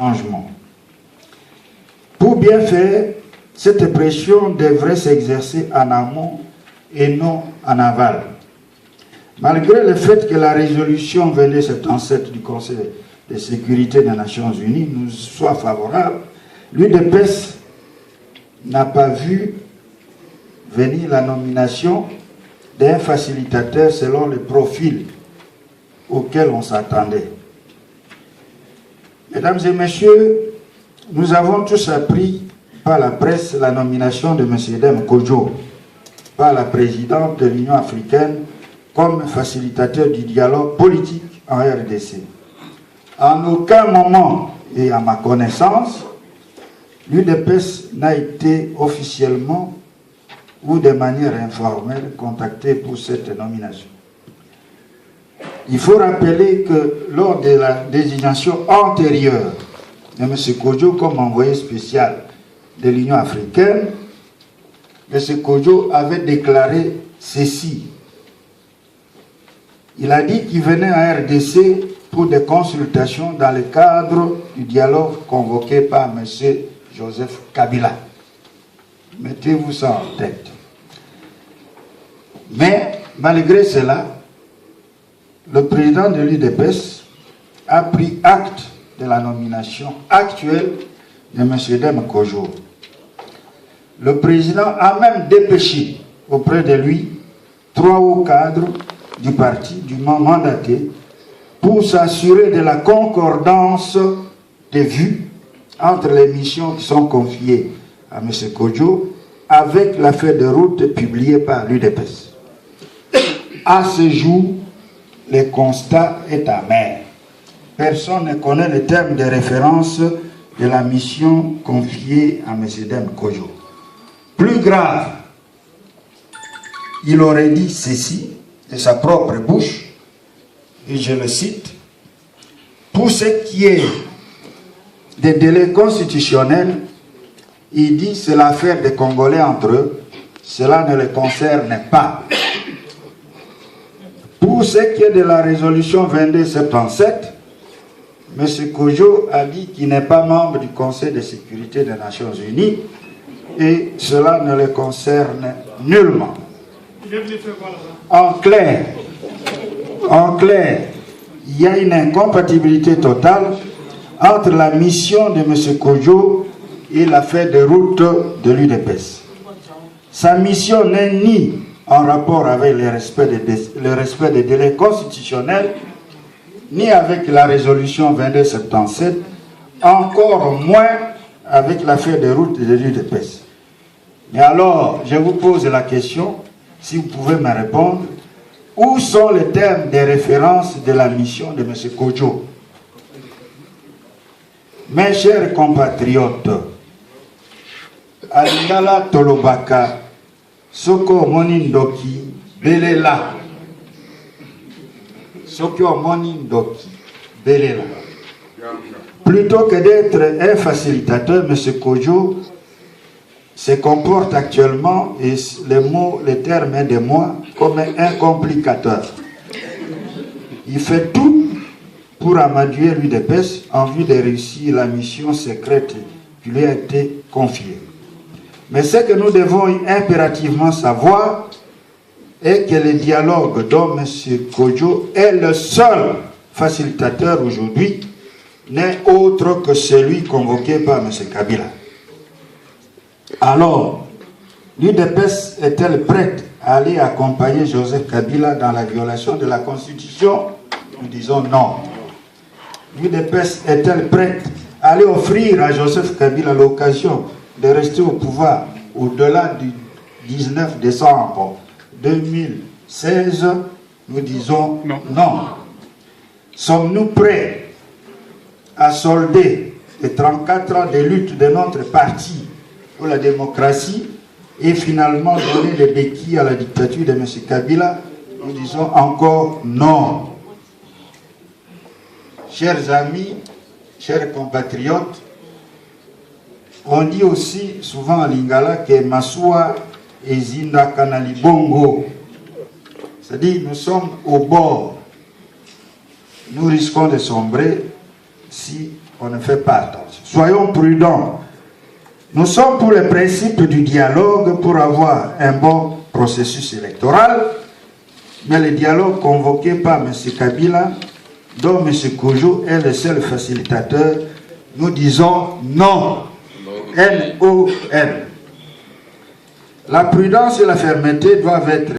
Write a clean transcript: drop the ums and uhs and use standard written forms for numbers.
changement. Pour bien faire, cette pression devrait s'exercer en amont et non en aval. Malgré le fait que la résolution 2277 du Conseil de sécurité des Nations Unies nous soit favorable, l'UDPS n'a pas vu venir la nomination d'un facilitateur selon le profil auquel on s'attendait. Mesdames et messieurs, nous avons tous appris par la presse la nomination de M. Dem Kodjo par la présidente de l'Union africaine comme facilitateur du dialogue politique en RDC. En aucun moment, et à ma connaissance, l'UDPS n'a été officiellement ou de manière informelle contacté pour cette nomination. Il faut rappeler que lors de la désignation antérieure de M. Kodjo comme envoyé spécial de l'Union africaine, M. Kodjo avait déclaré ceci. Il a dit qu'il venait en RDC pour des consultations dans le cadre du dialogue convoqué par M. Joseph Kabila. Mettez-vous ça en tête. Mais malgré cela, le président de l'UDPS a pris acte de la nomination actuelle de M. Dem Kodjo. Le président a même dépêché auprès de lui 3 hauts cadres du parti dûment mandaté pour s'assurer de la concordance des vues entre les missions qui sont confiées à M. Kodjo avec la feuille de route publiée par l'UDPS. À ce jour, le constat est amer. Personne ne connaît le terme de référence de la mission confiée à M. Dem Kodjo. Plus grave, il aurait dit ceci de sa propre bouche, et je le cite, « Pour ce qui est des délais constitutionnels, il dit c'est l'affaire des Congolais entre eux, cela ne les concerne pas. Pour ce qui est de la résolution 2277, M. Kodjo a dit qu'il n'est pas membre du Conseil de sécurité des Nations Unies et cela ne le concerne nullement. En clair, il y a une incompatibilité totale entre la mission de M. Kodjo et la feuille de route de l'UDPS. Sa mission n'est ni en rapport avec le respect des délais constitutionnels, ni avec la résolution 2277, encore moins avec la feuille de route de l'UDPS. Mais alors, je vous pose la question, si vous pouvez me répondre, où sont les termes de référence de la mission de M. Kodjo? Mes chers compatriotes, Alingala Tolobaka, Soko Monindoki, Belela. Soko Monindoki, Belela. Plutôt que d'être un facilitateur, M. Kodjo se comporte actuellement, et le terme est de moi, comme un complicateur. Il fait tout pour amadouer l'UDPS en vue de réussir la mission secrète qui lui a été confiée. Mais ce que nous devons impérativement savoir est que le dialogue dont M. Kodjo est le seul facilitateur aujourd'hui n'est autre que celui convoqué par M. Kabila. Alors, l'UDPS est-elle prête à aller accompagner Joseph Kabila dans la violation de la Constitution? Nous disons non. L'UDPS est-elle prête à aller offrir à Joseph Kabila l'occasion de rester au pouvoir au-delà du 19 décembre 2016? Nous disons non. Sommes-nous prêts à solder les 34 ans de lutte de notre parti pour la démocratie et finalement donner les béquilles à la dictature de M. Kabila? Nous disons encore non. Chers amis, chers compatriotes, on dit aussi souvent en lingala que Masua ezinda kanali bongo. C'est-à-dire nous sommes au bord. Nous risquons de sombrer si on ne fait pas attention. Soyons prudents. Nous sommes pour les principes du dialogue pour avoir un bon processus électoral, mais le dialogue convoqué par M. Kabila, dont M. Kojo est le seul facilitateur, nous disons non. N-O-N. La prudence et la fermeté doivent être